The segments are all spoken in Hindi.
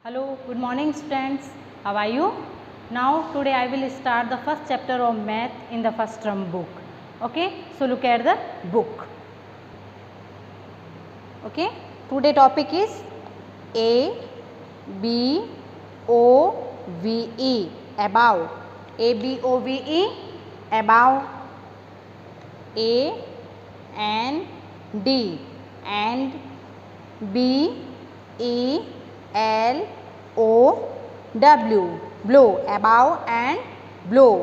Hello, good morning students. How are you? Now today I will start the first chapter of math in the first term book. Okay, so look at the book. Okay, today topic is A B O V E, above. A B O V E, above. A and D, and B E L O W, blow, above and blow,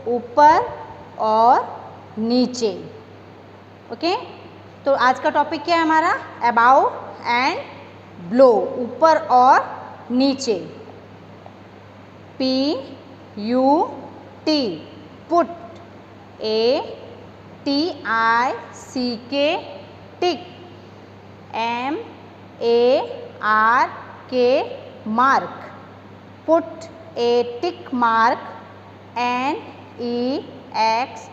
ऊपर और नीचे. ओके, तो आज का टॉपिक क्या है हमारा? अबाउ एंड ब्लो, ऊपर और नीचे. PUT, put. ATICK, tick. MARK, mark. Put a tick mark. NEXT,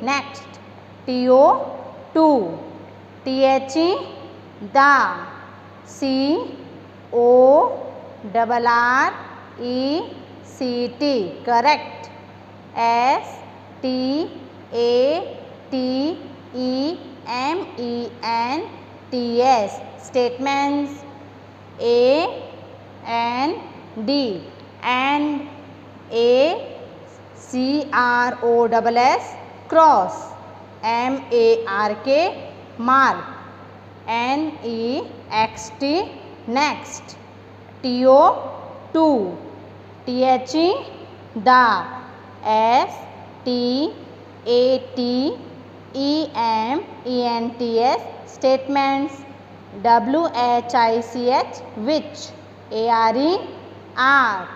next. TO, to. THE, the. CORRECT, correct. STATEMENTS, statements. A and D, and ACROSS, cross. MARK, mark. NEXT, next. TO, to. THE, the. STATEMENTS, statements. WHICH, which. ARE, are.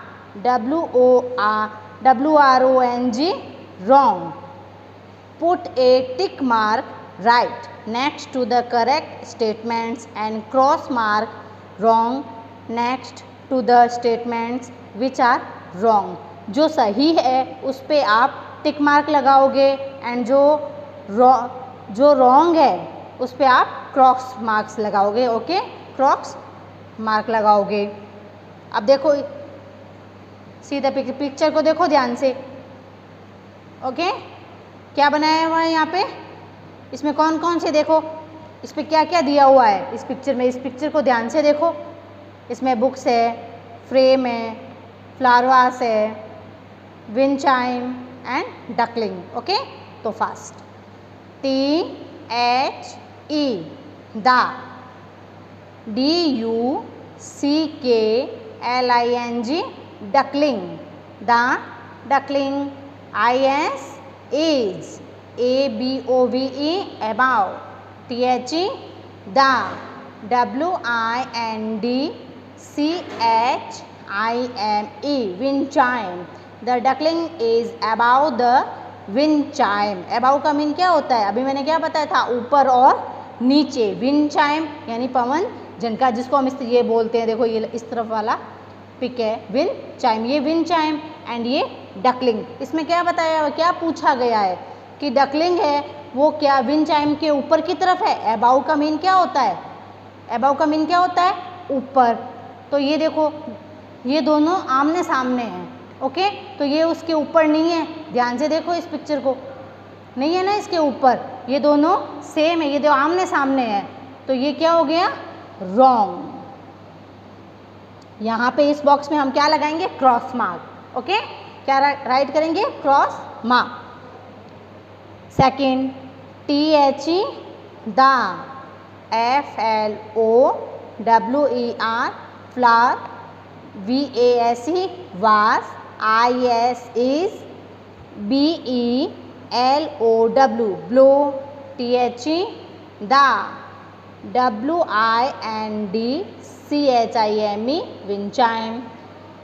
WRONG, wrong. Put a tick mark right next to the correct statements and cross mark wrong next to the statements which are wrong. जो सही है उस पे आप टिक मार्क लगाओगे एंड जो रॉन्ग है उस पे आप क्रॉस मार्क्स लगाओगे. ओके, क्रॉस मार्क लगाओगे. अब देखो सीधा पिक्चर को देखो ध्यान से. ओके, क्या बनाया हुआ है यहाँ पे? इसमें कौन कौन से, देखो इस पे क्या क्या दिया हुआ है इस पिक्चर में. इस पिक्चर को ध्यान से देखो. इसमें बुक्स है, फ्रेम है, फ्लावर वास है, wind chime and duckling. Okay, तो fast. THE, the. DUCKLING, duckling, the duckling. is. ABOVE, above. THE, the. WINDCHIME, wind chime. The duckling is above the wind chime. above का मीन क्या होता है? अभी मैंने क्या बताया था? ऊपर और नीचे. wind chime यानी पवन झनका, जिसको हम ये बोलते हैं. देखो ये इस तरफ वाला पिक है, विंड चाइम. ये विंड चाइम एंड ये डकलिंग. इसमें क्या बताया, क्या पूछा गया है कि डकलिंग है वो क्या विंड चाइम के ऊपर की तरफ है. अबाउ का मीन क्या होता है? अबाउ का मीन क्या होता है? ऊपर. तो ये देखो ये दोनों आमने सामने हैं. ओके, तो ये उसके ऊपर नहीं है. ध्यान से देखो इस पिक्चर को, नहीं है ना इसके ऊपर. ये दोनों सेम है, ये दो आमने सामने हैं. तो ये क्या हो गया? रॉन्ग. यहाँ पे इस बॉक्स में हम क्या लगाएंगे? Cross mark. ओके, क्या राइट करेंगे? Cross mark. Second, THE, the. FLOWER, flower. VASE, was. is. BELOW, blow. THE, the. WINDCHIME, wind chime.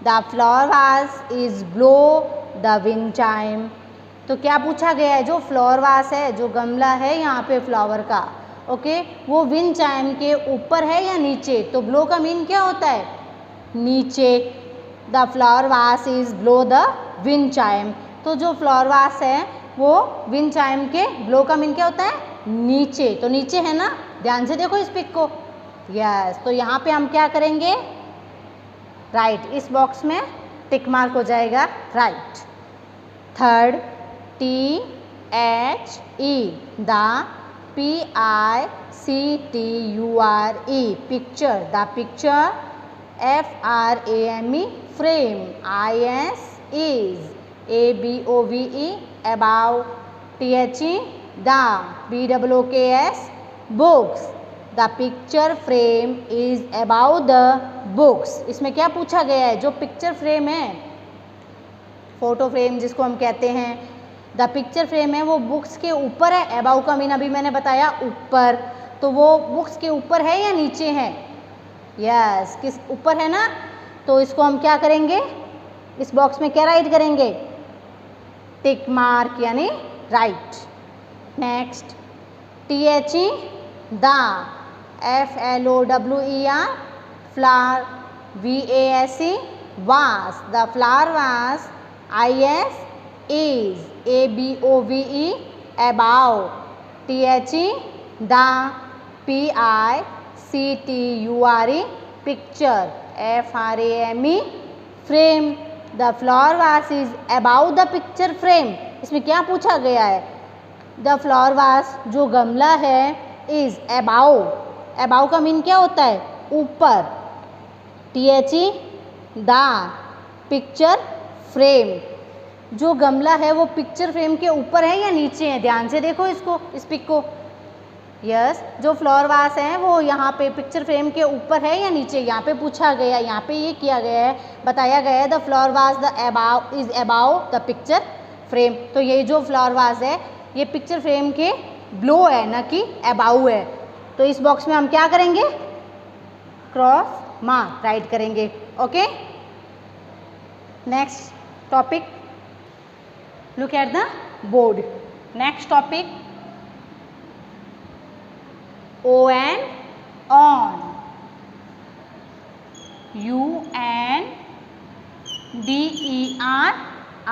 The flower vase is blow the wind chime. तो क्या पूछा गया है? जो फ्लावर वास है, जो गमला है यहाँ पे फ्लावर का, ओके, वो विंड चाइम के ऊपर है या नीचे? तो ब्लो का मीन क्या होता है? नीचे. The flower vase is blow the wind chime. तो जो फ्लावर वास है वो विंड चाइम के ब्लो का मीन क्या होता है? नीचे. तो नीचे है ना, ध्यान से देखो इस पिक को. यस, तो यहाँ पे हम क्या करेंगे? राइट, इस बॉक्स में टिक मार्क हो जाएगा right. Third, THE the PICTURE picture, the picture FRAME frame, is ABOVE above, THE the BOOKS books, the picture frame is about the books. इसमें क्या पूछा गया है, जो पिक्चर फ्रेम है, फोटो फ्रेम जिसको हम कहते हैं, द पिक्चर फ्रेम है वो बुक्स के ऊपर है। अबाउ का मीन अभी मैंने बताया ऊपर, तो वो बुक्स के ऊपर है या नीचे है? यस, किस ऊपर है ना, तो इसको हम क्या करेंगे, इस बॉक्स में क्या राइट करेंगे, टिक मार्क यानी right. Next, THE the FLOWER flower, VASE was, the flower was, is ABOVE above, THE the PICTURE picture, FRAME frame, the flower vase is above the picture frame। इसमें क्या पूछा गया है, द फ्लावर वास जो गमला है इज अबाउ, अबाउ का मीन क्या होता है, ऊपर, THE द पिक्चर फ्रेम, जो गमला है वो पिक्चर फ्रेम के ऊपर है या नीचे है, ध्यान से देखो इसको, इस पिक को। यस, जो फ्लावर वास है वो यहाँ पे पिक्चर फ्रेम के ऊपर है या नीचे, यहाँ पे पूछा गया, यहाँ पे ये किया गया है, बताया गया है the flower vase the above is about the picture frame. तो ये जो फ्लावर वास है ये पिक्चर फ्रेम के ब्लो है ना कि अबाउ है, तो इस बॉक्स में हम क्या करेंगे, क्रॉस मार्क राइट करेंगे। Okay, next topic, look at the board. Next topic, ON on, UNDER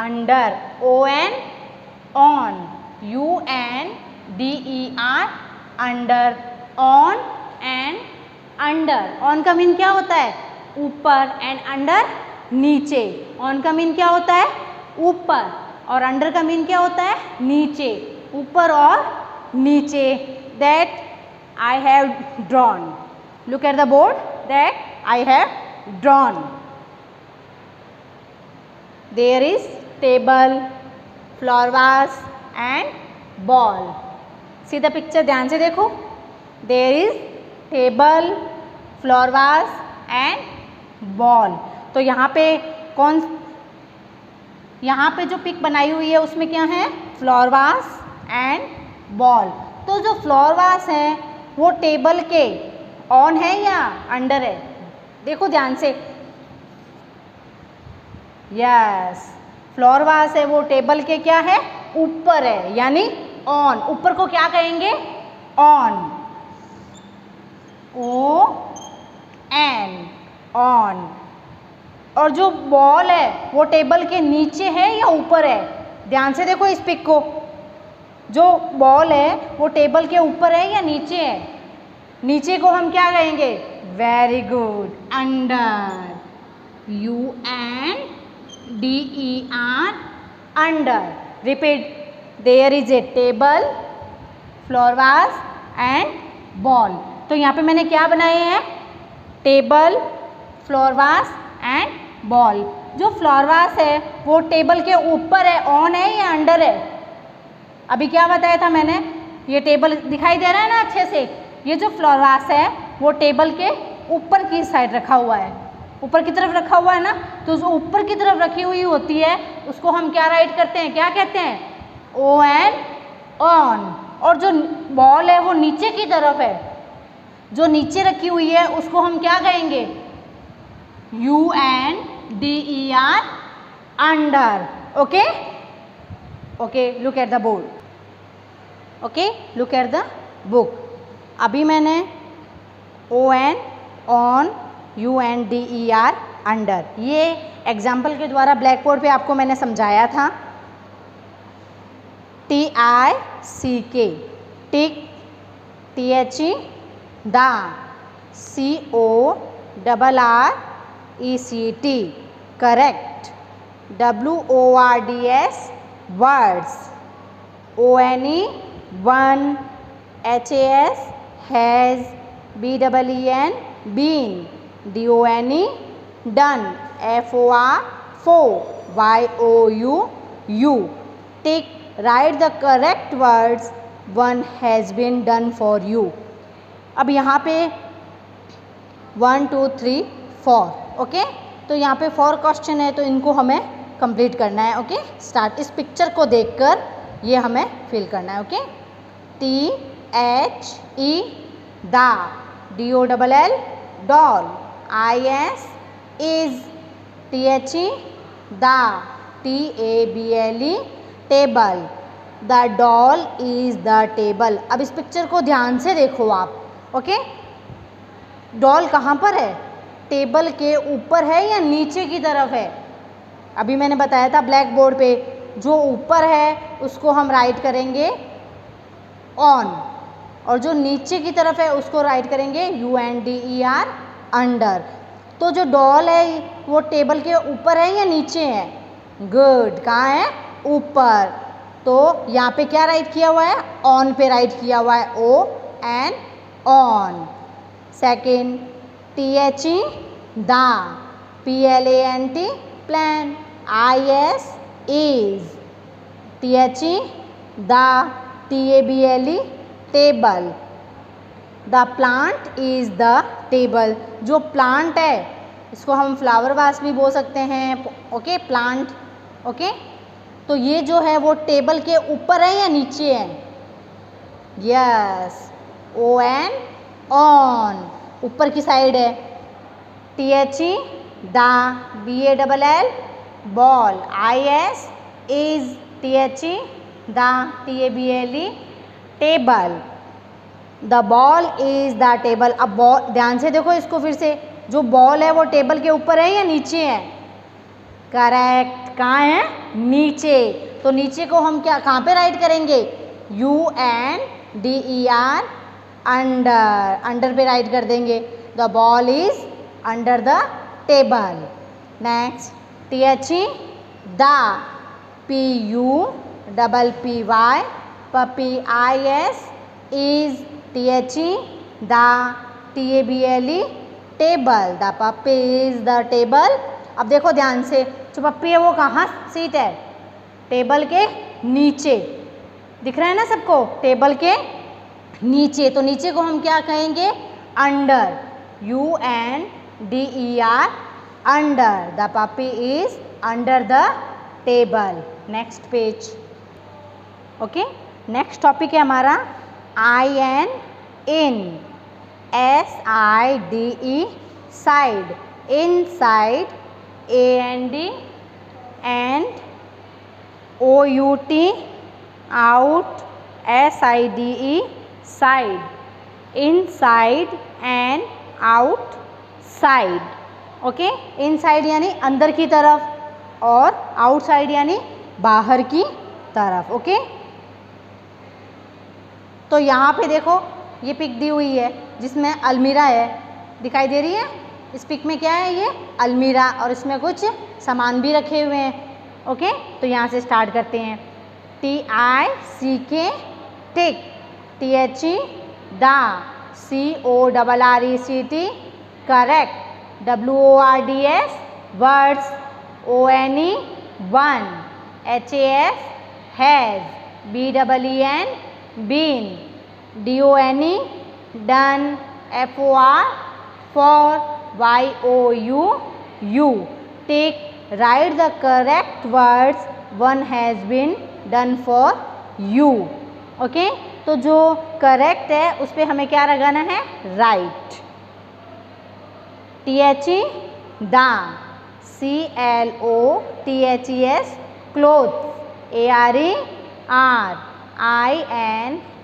under, ON on, UNDER under, on and under। On का मीन क्या होता है, ऊपर, एंड अंडर नीचे। ऑन का मीन क्या होता है, ऊपर, और अंडर का मीन क्या होता है, नीचे, ऊपर और नीचे। That I have drawn, look at the board, that I have drawn। There is table, flower vase and ball। See the picture, ध्यान से देखो, there is table, flower vase and ball। तो यहाँ पे यहाँ पे जो पिक बनाई हुई है उसमें क्या है, फ्लावर वास एंड बॉल। तो जो फ्लावर वास है वो टेबल के ऑन है या अंडर है, देखो ध्यान से। यस, फ्लावर वास है वो टेबल के क्या है, ऊपर है, यानी ऑन। ऊपर को क्या कहेंगे, ऑन, ON, ऑन। और जो बॉल है वो टेबल के नीचे है या ऊपर है, ध्यान से देखो इस पिक को। जो बॉल है वो टेबल के ऊपर है या नीचे है, नीचे को हम क्या कहेंगे, very good, under, UNDER under. Repeat, there is a table, flower vase and ball. तो यहाँ पे मैंने क्या बनाए हैं, table, flower vase and ball. जो फ्लावर वास है वो टेबल के ऊपर है, ऑन है या अंडर है, अभी क्या बताया था मैंने, ये टेबल दिखाई दे रहा है ना अच्छे से, ये जो फ्लावर वास है वो टेबल के ऊपर की साइड रखा हुआ है, ऊपर की तरफ रखा हुआ है ना। तो जो ऊपर की तरफ रखी हुई होती है उसको हम क्या राइट करते हैं, क्या कहते हैं, ON, ऑन। और जो बॉल है वो नीचे की तरफ है, जो नीचे रखी हुई है उसको हम क्या कहेंगे, UNDER under. Okay, okay, look at the board, okay, look at the book. अभी मैंने ON, ऑन, UNDER अंडर, ये एग्जाम्पल के द्वारा ब्लैक बोर्ड पे आपको मैंने समझाया था। TICK, tick, THE the, CORR ECT, correct. WORDS, words. ONE, one. HAS, has. BEEN, been. DONE, done. FOR, for. YOU, you. Tick, write the correct words. One has been done for you. अब यहाँ पे 1 2 3 4, ओके. तो यहाँ पे 4 क्वेश्चन है, तो इनको हमें कंप्लीट करना है. Okay, start. इस पिक्चर को देखकर ये हमें फिल करना है. Okay. THE, the. DOLL, doll. IS, is. THE, the. TABLE, table. The doll is the table. अब इस पिक्चर को ध्यान से देखो आप. ओके. डॉल कहाँ पर है? टेबल के ऊपर है या नीचे की तरफ है? अभी मैंने बताया था ब्लैक बोर्ड पे, जो ऊपर है उसको हम राइट करेंगे ऑन, और जो नीचे की तरफ है उसको राइट करेंगे UNDER, अंडर. तो जो डॉल है वो टेबल के ऊपर है या नीचे है? गुड. कहाँ है? ऊपर. तो यहाँ पे क्या राइट किया हुआ है? ऑन पे राइट किया हुआ है. ON, on. Second, THE, the. PLANT, plan. IS, is. THE, the. TABLE, table. The plant is the table. जो प्लांट है इसको हम फ्लावर वास भी बोल सकते हैं. Okay, plant. ओके. तो ये जो है वो टेबल के ऊपर है या नीचे है? यस. ON, ऑन, ऊपर की साइड है. THE, the. BALL, ball. IS, is. THE, the. TABLE, table. The ball is the table. अब बॉल, ध्यान से देखो इसको फिर से. जो बॉल है वो टेबल के ऊपर है या नीचे है? करेक्ट. कहाँ है? नीचे. तो नीचे को हम क्या, कहाँ पे राइट करेंगे? UNDER, under. अंडर पे राइट कर देंगे. The ball is under the table. Next, THE, the. PUPPY, puppy. IS, is. THE, the. TABLE, table. The puppy is the table. अब देखो ध्यान से, जो पप्पी है वो कहाँ सीट है? टेबल के नीचे. दिख रहा है ना सबको? टेबल के नीचे. तो नीचे को हम क्या कहेंगे? Under. UNDER, under. The puppy is under the table. Next page. Okay, next topic है हमारा IN, in. SIDE, side. Inside. AND, and. OUT, out. SIDE, side. Inside and outside. Okay, inside यानी अंदर की तरफ और आउटसाइड यानी बाहर की तरफ. ओके. तो यहाँ पे देखो ये पिक दी हुई है जिसमें अलमीरा है, दिखाई दे रही है. इस पिक में क्या है? ये अलमीरा, और इसमें कुछ सामान भी रखे हुए हैं. ओके, तो यहाँ से स्टार्ट करते हैं. TICK, tick. THE, the. CORRECT, correct. WORDS, words. ONE, one. HAS, has. BEEN, been. DONE, done. FOR, for. YOU, you. Tick, write the correct words. One has been done for you. Okay, तो जो करेक्ट है उस पर हमें क्या लगाना है? Right. THE, the. CLOTHES, cloth. ARE, R.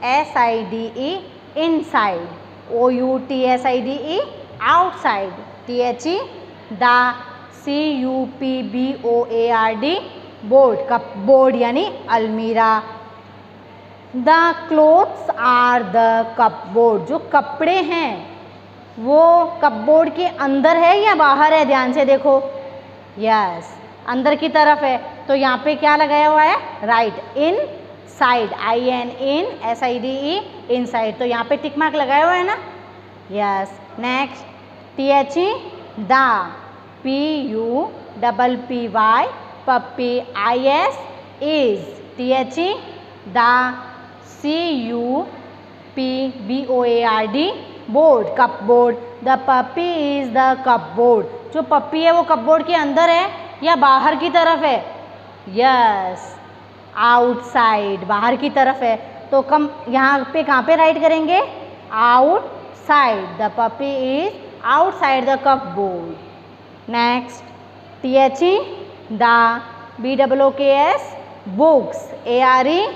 INSIDE, inside. OUTSIDE, outside. THE, the. CUPBOARD, board. Cupboard यानी अलमीरा. The clothes are the cupboard, जो कपड़े हैं वो कपबोर्ड के अंदर है या बाहर है? ध्यान से देखो। यस, अंदर की तरफ है। तो यहाँ पे क्या लगाया हुआ है? Right, inside, IN, in, SIDE, inside. तो यहाँ पे टिक मार्क लगाया हुआ है ना। Yes. Next, THE, the, PUPPY, puppy, IS, is, THE, the, CUPBOARD, board, cupboard. The puppy is the cupboard. जो पप्पी है वो कपबोर्ड के अंदर है या बाहर की तरफ है? यस, आउटसाइड, बाहर की तरफ है। तो कम यहाँ पे कहाँ पे राइट करेंगे? Outside, the puppy is outside the cupboard. Next, THE, the, BOOKS, books, ARE,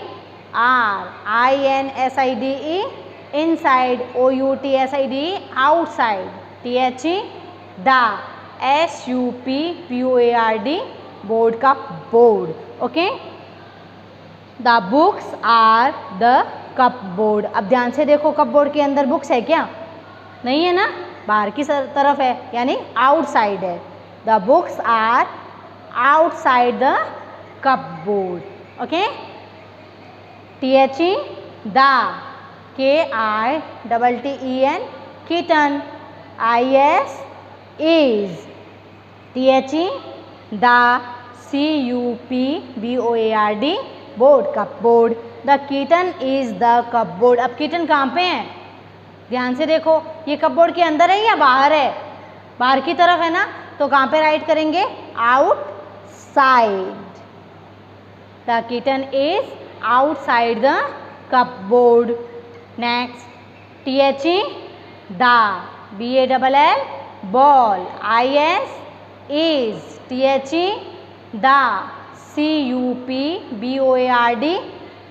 INSIDE, inside, OUTSIDE, outside, THE, the, SUPPOARD, board का board. Okay, the books are the cupboard. अब ध्यान से देखो, कपबोर्ड के अंदर बुक्स है क्या? नहीं है ना, बाहर की तरफ है, यानी आउटसाइड है। The books are outside the cupboard. Okay, THE, the, KITTEN, kitten, IS, is, THE, the, CUPBOARD, board, cupboard. The kitten is the cupboard. अब किटन कहाँ पे है? ध्यान से देखो, ये कपबोर्ड के अंदर है या बाहर है? बाहर की तरफ है ना, तो कहाँ पे राइट करेंगे? Outside. The kitten is outside the cupboard. Next, THE, the, BALL, ball, IS, is, THE, the, CUPBOARD,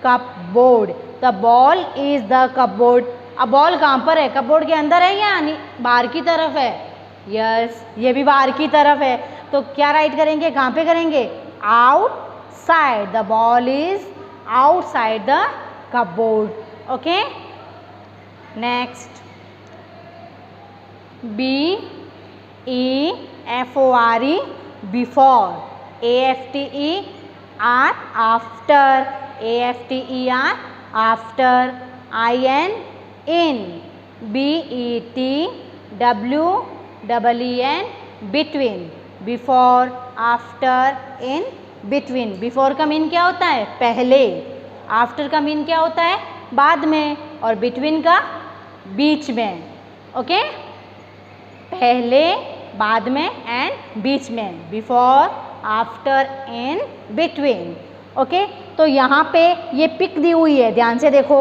cupboard. The ball is the cupboard. अब बॉल कहाँ पर है? कपबोर्ड के अंदर है या बाहर की तरफ है? यस, ये भी बाहर की तरफ है। तो क्या राइट करेंगे? कहाँ पे करेंगे? Outside. The ball is outside the cupboard. Okay, next, BEFORE, before, AFTER, after, AFTER, after, IN, in, BETWEEN, between, before, after, in, between. Before का मीन क्या होता है? पहले। आफ्टर का मीन क्या होता है? बाद में। और बिटवीन का बीच में। ओके, पहले, बाद में एंड बीच में। बिफोर, आफ्टर, इन, बिटवीन। ओके, तो यहाँ पे ये पिक दी हुई है, ध्यान से देखो।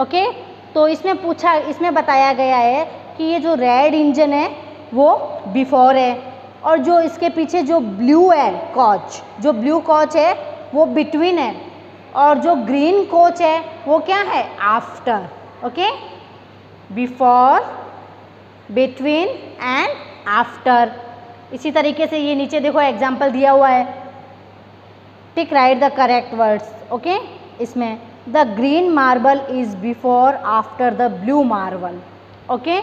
ओके, तो इसमें बताया गया है कि ये जो रेड इंजन है वो बिफोर है, और जो इसके पीछे जो ब्लू है कोच, जो ब्लू कोच है वो बिटवीन है, और जो ग्रीन कोच है वो क्या है? After. Okay, before, between and after. इसी तरीके से ये नीचे देखो एग्जाम्पल दिया हुआ है। Tick right the correct words. Okay, इसमें the green marble is before after the blue marble. Okay,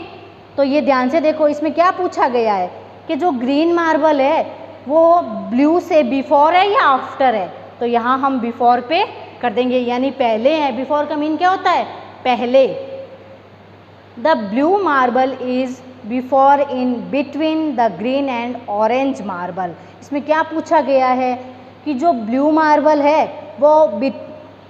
तो ये ध्यान से देखो, इसमें क्या पूछा गया है कि जो ग्रीन मार्बल है वो ब्लू से बिफोर है या आफ्टर है? तो यहाँ हम बिफोर पे कर देंगे, यानी पहले है। बिफोर का मीन क्या होता है? पहले। The blue marble is before in between the green and orange marble. इसमें क्या पूछा गया है कि जो ब्लू मार्बल है वो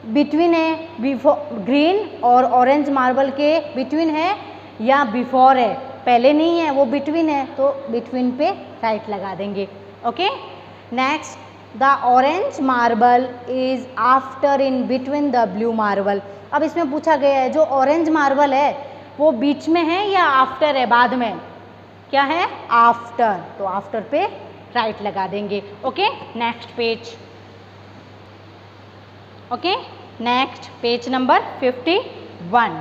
बिटवीन है, बिफोर ग्रीन और ऑरेंज मार्बल के बिटवीन है या बिफोर है? पहले नहीं है, वो बिटवीन है, तो बिटवीन पे राइट लगा देंगे। Okay, next, the orange marble is after in between the blue marble. अब इसमें पूछा गया है जो ऑरेंज मार्बल है वो बीच में है या आफ्टर है, बाद में? क्या है? आफ्टर। तो आफ्टर पे राइट लगा देंगे। Okay, next page. Okay, next page number 51।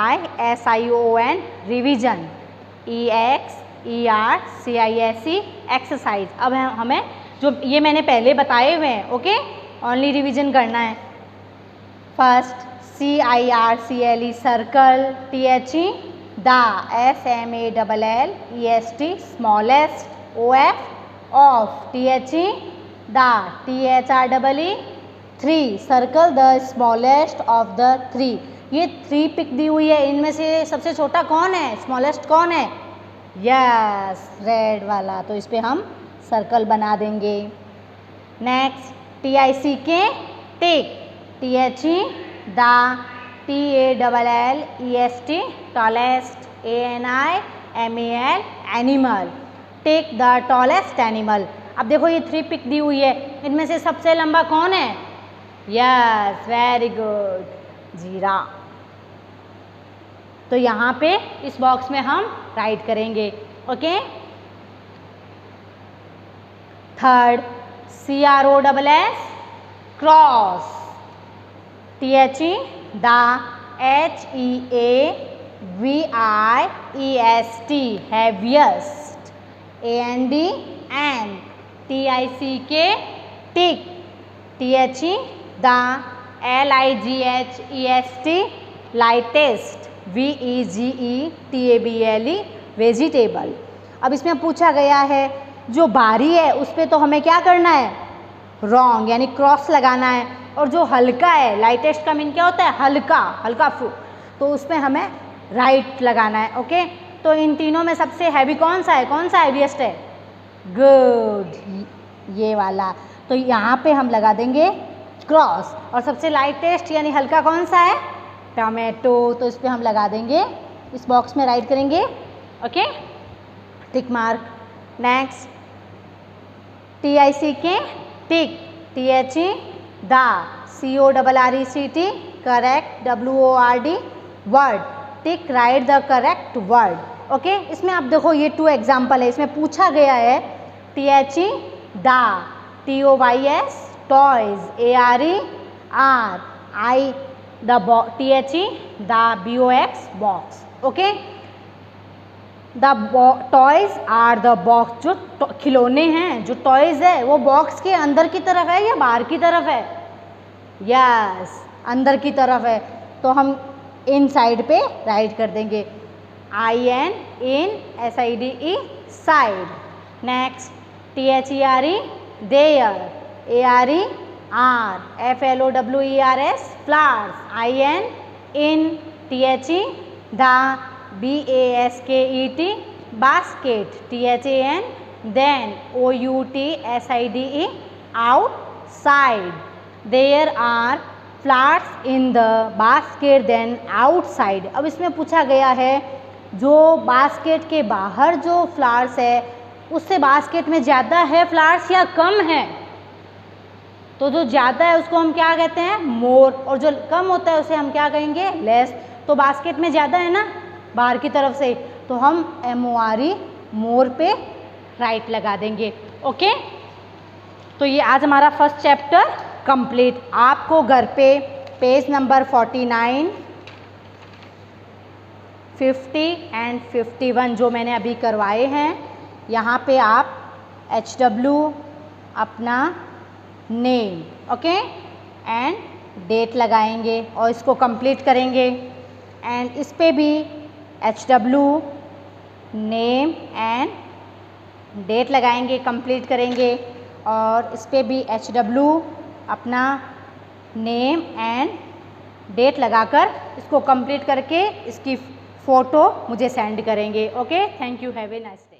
REVISION, revision, EXERCISE, exercise. अब हमें जो ये मैंने पहले बताए हुए हैं, ओके, ओनली रिवीजन करना है। First, CIRCLE circle, THE the, SMALLEST smallest, OF of, THE the, THREE 3 circle the smallest of the 3। ये 3 पिक दी हुई है, इनमें से सबसे छोटा कौन है, स्मॉलेस्ट कौन है? यस, रेड वाला। तो इस पे हम सर्कल बना देंगे। Next TICK tick, THE the, TALLEST tallest, ANIMAL animal, take the tallest animal. अब देखो ये 3 पिक दी हुई है, इनमें से सबसे लंबा कौन है? यस, वेरी गुड, जीरा। तो यहाँ पे इस बॉक्स में हम राइट करेंगे। Okay. Third CROSS cross, THE the, HEAVIEST हैवियस्ट, AND and, TICK tick, THE the, LIGHEST lightest, VEGETABLE vegetable. अब इसमें पूछा गया है जो बारी है उस पर तो हमें क्या करना है, रॉन्ग यानी क्रॉस लगाना है, और जो हल्का है, लाइटेस्ट का मीन क्या होता है, हल्का, हल्का फ्रूट, तो उसमें हमें राइट लगाना है। ओके। तो इन तीनों में सबसे हैवी कौन सा है, कौन सा हैवीएस्ट है? गुड, ये वाला। तो यहाँ पे हम लगा देंगे क्रॉस। और सबसे लाइटेस्ट यानी हल्का कौन सा है? टमाटो। तो इस पर हम लगा देंगे, इस बॉक्स में राइट करेंगे। Okay, tick mark. Next TICK tick, THE the, CORRECT correct, WORD word, tick right the correct word. Okay. इसमें आप देखो ये 2 एग्जाम्पल है, इसमें पूछा गया है THE the, TOYS toys, ARE the, THE the BOX box. Okay. The toys are the box, जो खिलौने हैं, जो टॉयज है वो बॉक्स के अंदर की तरफ है या बाहर की तरफ है? यस, अंदर की तरफ है। तो हम इन साइड पे राइट कर देंगे, IN in, SIDE side. Next THERE there, ARE are, FLOWERS flowers, IN in, THE the, BASKET basket, THAN then, OUTSIDE outside, there are flowers in the basket then outside। अब इसमें पूछा गया है जो बास्केट के बाहर जो फ्लावर्स है उससे बास्केट में ज़्यादा है फ्लावर्स या कम है? तो जो ज़्यादा है उसको हम क्या कहते हैं, मोर, और जो कम होता है उसे हम क्या कहेंगे, लेस। तो बास्केट में ज़्यादा है ना बाहर की तरफ से, तो हम MORE मोर पे राइट लगा देंगे। ओके। तो ये आज हमारा फर्स्ट चैप्टर कंप्लीट। आपको घर पे पेज नंबर 49, 50 एंड 51 जो मैंने अभी करवाए हैं, यहाँ पे आप HW अपना नेम, ओके, एंड डेट लगाएंगे और इसको कंप्लीट करेंगे। एंड इस पे भी HW नेम एंड डेट लगाएंगे, कंप्लीट करेंगे। और इस पे भी HW अपना नेम एंड डेट लगाकर इसको कंप्लीट करके इसकी फ़ोटो मुझे सेंड करेंगे। Okay, thank you, have a nice day.